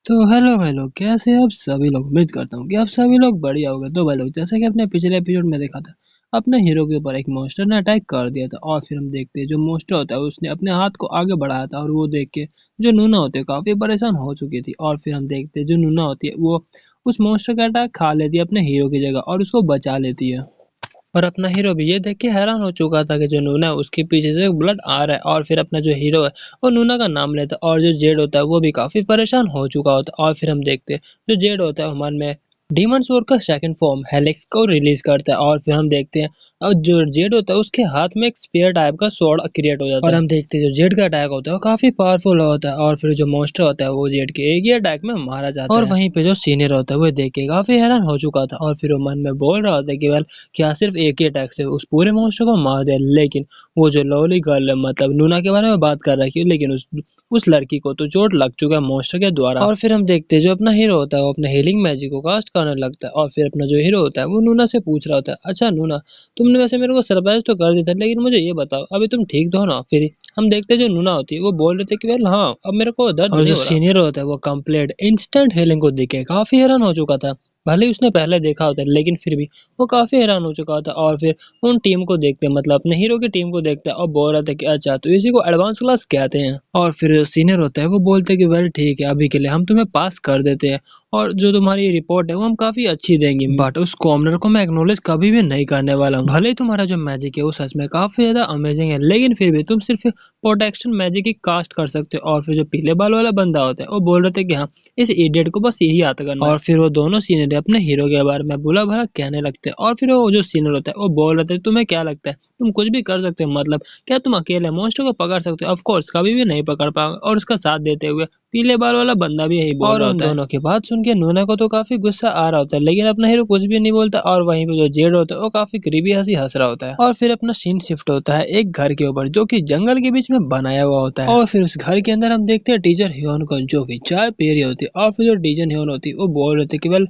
तो हेलो भाई लोग, कैसे हैं आप सभी लोग। उम्मीद करता हूँ कि आप सभी लोग बढ़िया होंगे। तो भाई लोग, जैसा कि अपने पिछले एपिसोड में देखा था, अपने हीरो के ऊपर एक मॉन्स्टर ने अटैक कर दिया था। और फिर हम देखते हैं जो मॉन्स्टर होता है उसने अपने हाथ को आगे बढ़ाया था, और वो देख के जो नूना होती है काफी परेशान हो चुकी थी। और फिर हम देखते हैं जो नूना होती है वो उस मॉन्स्टर का अटैक खा लेती है अपने हीरो की जगह, और उसको बचा लेती है। और अपना हीरो भी ये देख के हैरान हो चुका था कि जो नूना है उसके पीछे से ब्लड आ रहा है। और फिर अपना जो हीरो है वो नूना का नाम लेता है, और जो जेड होता है वो भी काफी परेशान हो चुका होता है। और फिर हम देखते हैं जो जेड होता है मन में डीमन सोर्ड का सेकंड फॉर्म हेलिक्स को रिलीज करता है। और फिर हम देखते हैं और जो जेड होता है उसके हाथ में एक स्पेयर टाइप का स्वॉर्ड क्रिएट हो जाता है। और हम देखते हैं जो जेड का अटैक होता है वो काफी पावरफुल होता है, और फिर जो मॉन्स्टर होता है वो जेड के एक ही अटैक में मारा जाता है। और वहीं पे जो सीनियर होता है वो देख के काफी हैरान हो चुका था, और फिर वो मन में बोल रहा होता है कि वेल क्या सिर्फ एक ही अटैक से उस पूरे मॉन्स्टर को मार दिया। लेकिन वो जो लवली गर्ल है मतलब लूना के बारे में बात कर रहा है, लेकिन उस लड़की को तो चोट लग चुका है मॉन्स्टर के द्वारा। और फिर हम देखते हैं जो अपना हीरो होता है वो अपने हीलिंग मैजिक को कास्ट करने लगता है। और फिर अपना जो हीरो होता है वो नूना से पूछ रहा होता है, अच्छा नूना, तुमने वैसे मेरे को सरप्राइज तो कर दिया था, लेकिन मुझे ये बताओ अभी तुम ठीक तो हो ना। फिर हम देखते हैं जो नूना होती है वो बोल रहे थे कि वेल हाँ, अब मेरे को दर्द नहीं हो रहा। और जो सीनियर होता है वो कंप्लीट इंस्टेंट हीलिंग को देख के काफी हैरान हो चुका था। भले ही उसने पहले देखा होता है लेकिन फिर भी वो काफी हैरान हो चुका था। और फिर उन टीम को देखते हैं मतलब अपने हीरो की टीम को देखते हैं और बोल रहा था कि अच्छा तो इसी को एडवांस क्लास कहते हैं। और फिर जो सीनियर होता है वो बोलते हैं कि वेल ठीक है, अभी के लिए हम तुम्हें पास कर देते हैं, और जो तुम्हारी रिपोर्ट है वो हम काफी अच्छी देंगे, बट उस कॉमनर को मैं एक्नॉलेज कभी भी नहीं करने वाला हूँ। भले ही तुम्हारा जो मैजिक है वो सच में काफी ज्यादा अमेजिंग है, लेकिन फिर भी तुम सिर्फ प्रोटेक्शन मैजिक ही कास्ट कर सकते हो। और फिर जो पीले बाल वाला बंदा होता है वो बोल रहे थे कि हाँ, इस इडियट को बस यही आता करना है। और फिर वो दोनों सीनियर अपने हीरो के बारे में बुरा भला कहने लगते हैं। और फिर वो जो सीनियर होता है वो बोल रहे थे तुम्हें क्या लगता है तुम कुछ भी कर सकते हो, मतलब क्या तुम अकेले मॉन्स्टर को पकड़ सकते हो। ऑफ कोर्स कभी भी नहीं पकड़ पाओगे। और उसका साथ देते हुए पीले बाल वाला बंदा भी यही बोल रहा होता है। दोनों की बात सुन के नूना को तो काफी गुस्सा आ रहा होता है, लेकिन अपना हीरो कुछ भी नहीं बोलता। और वहीं पे जो जेड होता है वो काफी करीबी हंसी हंस रहा होता है। और फिर अपना सीन शिफ्ट होता है एक घर के ऊपर जो कि जंगल के बीच में बनाया हुआ होता है। और फिर उस घर के अंदर हम देखते हैं टीचर ह्योन को जो कि चाय पी रही होती है। और फिर जो टीचर ह्योन होती है वो बोल रहे थे कि वेल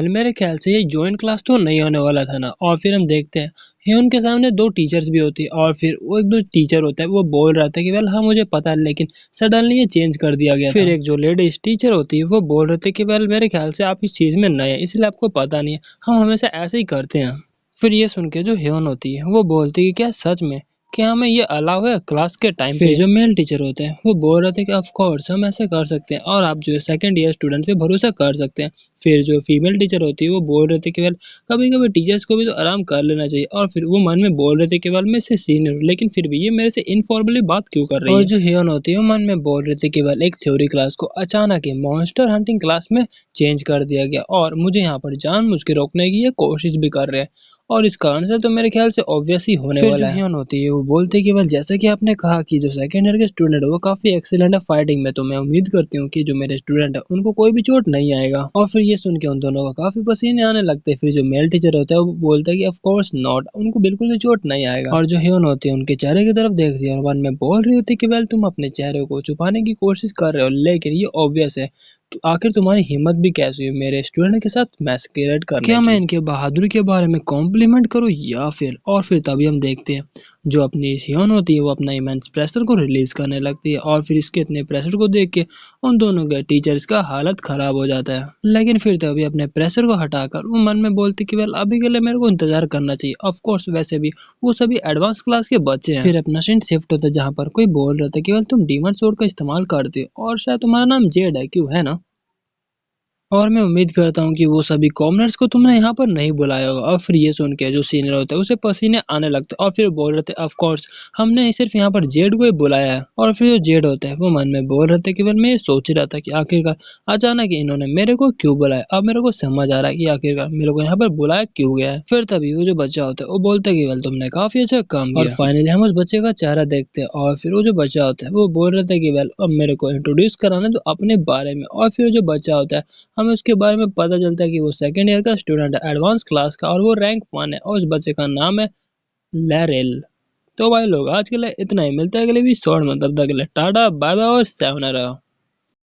मेरे ख्याल से ये ज्वाइंट क्लास तो नहीं होने वाला था ना। और फिर हम देखते हैं ही उनके सामने दो टीचर्स भी होती है। और फिर वो एक दो टीचर होता है वो बोल रहा था कि वेल हाँ मुझे पता है, लेकिन सडनली ये चेंज कर दिया गया। फिर एक जो लेडीज टीचर होती है वो बोल रहे थे कि वेल मेरे ख्याल से आप इस चीज में नए हैं इसलिए आपको पता नहीं है, हम हमेशा ऐसे ही करते हैं। फिर ये सुन के जो ह्योन होती है वो बोलती है कि क्या सच में, क्या हमें ये अलाउ है क्लास के टाइम पे। जो मेल टीचर होते हैं वो बोल रहे थे कि ऑफ कोर्स हम ऐसे कर सकते हैं, और आप जो सेकंड ईयर स्टूडेंट पे भरोसा कर सकते हैं। फिर जो फीमेल टीचर होती है वो बोल रहे थे कि वेल कभी कभी टीचर्स को भी तो आराम कर लेना चाहिए। और फिर वो मन में बोल रहे थे कि वेल मैं इससे सीनियर हूँ, लेकिन फिर भी ये मेरे से इनफॉर्मली बात क्यों कर रही है। और जो ह्योन होती है वो मन में बोल रहे थे कि वेल एक थ्योरी क्लास को अचानक ही मॉन्स्टर हंटिंग क्लास में चेंज कर दिया गया, और मुझे यहाँ पर जानबूझ के रोकने की ये कोशिश भी कर रहे हैं, और इस कारण से तो मेरे ख्याल से ऑब्वियस ही होने वाला है। फिर जो ह्योन होती है वो बोलते हैं कि वेल जैसे कि आपने कहा कि जो सेकंड ईयर के स्टूडेंट है वो काफी एक्सीलेंट है फाइटिंग में, तो मैं उम्मीद करती हूँ कि जो मेरे स्टूडेंट है उनको कोई भी चोट नहीं आएगा। और फिर ये सुन के उन दोनों को काफी पसीने आने लगते हैं। फिर जो मेल टीचर होता है वो बोलता है कि ऑफ कोर्स नॉट, उनको बिल्कुल भी चोट नहीं आएगा। और जो ह्योन होती है उनके चेहरे की तरफ देखती है और मन में बोल रही होती है कि वेल तुम अपने चेहरे को छुपाने की कोशिश कर रहे हो, लेकिन ये ऑब्वियस है, तो आखिर तुम्हारी हिम्मत भी कैसी हुई मेरे स्टूडेंट के साथ मैस्करेड करने की। क्या मैं इनके बहादुरी के बारे में कॉम्प्लीमेंट करूं या फिर। और फिर तभी हम देखते हैं जो अपनी ह्योन होती है वो अपना इमेंस प्रेशर को रिलीज करने लगती है। और फिर इसके इतने प्रेशर को देख के उन दोनों के टीचर्स का हालत खराब हो जाता है, लेकिन फिर तभी अपने प्रेशर को हटाकर वो मन में बोलती कि वेल अभी के लिए मेरे को इंतजार करना चाहिए। ऑफ कोर्स वैसे भी वो सभी एडवांस क्लास के बच्चे हैं। फिर अपना सीन शिफ्ट होता है जहाँ पर कोई बोल रहा था कि वेल तुम डीमन सोर्ड का इस्तेमाल करते हो और शायद तुम्हारा नाम जेड है, क्यों है ना। और मैं उम्मीद करता हूँ कि वो सभी कॉमनर्स को तुमने यहाँ पर नहीं बुलाया होगा। और फिर ये सुन के जो सीनियर होता है उसे पसीने आने लगते हैं, और फिर बोल रहे थे ऑफ कोर्स हमने सिर्फ यहाँ पर जेड को ही बुलाया है। और फिर जो जेड होता है वो मन में बोल रहे थे कि मैं ये सोच रहा था कि आखिरकार अचानक इन्होंने मेरे को क्यों बुलाया। अब मेरे को समझ आ रहा है कि आखिरकार मेरे को यहाँ पर बुलाया क्यों गया है। फिर तभी वो जो बच्चा होता है वो बोलता है कि वेल तुमने काफी अच्छा काम किया। और फाइनली हम उस बच्चे का चेहरा देखते हैं, और फिर वो जो बच्चा होता है वो बोल रहा था कि वेल अब मेरे को इंट्रोड्यूस कराना तो अपने बारे में। और फिर जो बच्चा होता है हमें उसके बारे में पता चलता है कि वो सेकंड ईयर का स्टूडेंट है एडवांस क्लास का, और वो रैंक 1 है, और उस बच्चे का नाम है लैरेल। तो भाई लोग आज के लिए इतना ही, मिलता है अगले भी शॉर्ट, मतलब तक के लिए टाटा बाय बाय और 7 रहा।